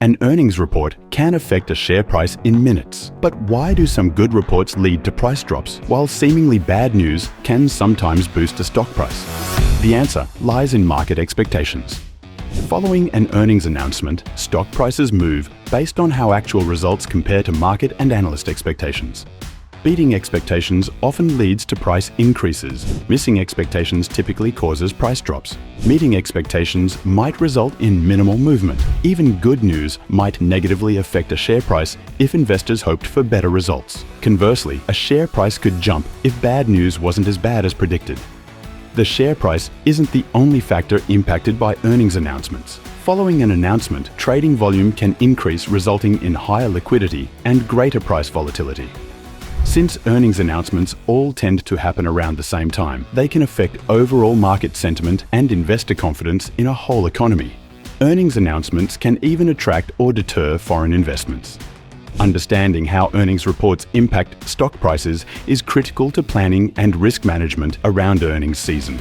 An earnings report can affect a share price in minutes. But why do some good reports lead to price drops, while seemingly bad news can sometimes boost a stock price? The answer lies in market expectations. Following an earnings announcement, stock prices move based on how actual results compare to market and analyst expectations. Beating expectations often leads to price increases. Missing expectations typically causes price drops. Meeting expectations might result in minimal movement. Even good news might negatively affect a share price if investors hoped for better results. Conversely, a share price could jump if bad news wasn't as bad as predicted. The share price isn't the only factor impacted by earnings announcements. Following an announcement, trading volume can increase, resulting in higher liquidity and greater price volatility. Since earnings announcements all tend to happen around the same time, they can affect overall market sentiment and investor confidence in a whole economy. Earnings announcements can even attract or deter foreign investments. Understanding how earnings reports impact stock prices is critical to planning and risk management around earnings season.